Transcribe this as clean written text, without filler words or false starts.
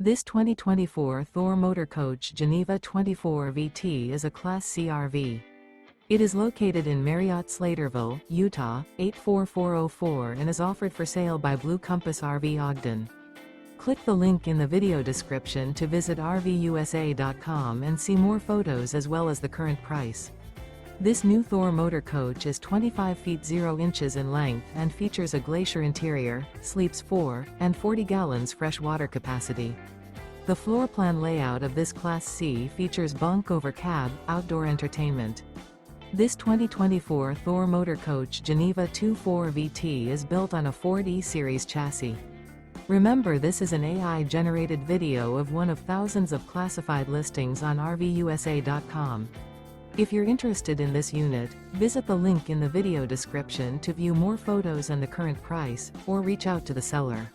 This 2024 Thor Motor Coach Geneva 24 VT is a Class C RV. It is located in Marriott-Slaterville, Utah, 84404 and is offered for sale by Blue Compass RV Ogden. Click the link in the video description to visit RVUSA.com and see more photos as well as the current price. This new Thor Motor Coach is 25 feet 0 inches in length and features a GLACIER interior, sleeps 4, and 40 gallons fresh water capacity. The floor plan layout of this Class C features Bunk Over Cab, outdoor entertainment. This 2024 Thor Motor Coach Geneva 24 VT is built on a Ford E-Series chassis. Remember, this is an AI-generated video of one of thousands of classified listings on RVUSA.com. If you're interested in this unit, visit the link in the video description to view more photos and the current price, or reach out to the seller.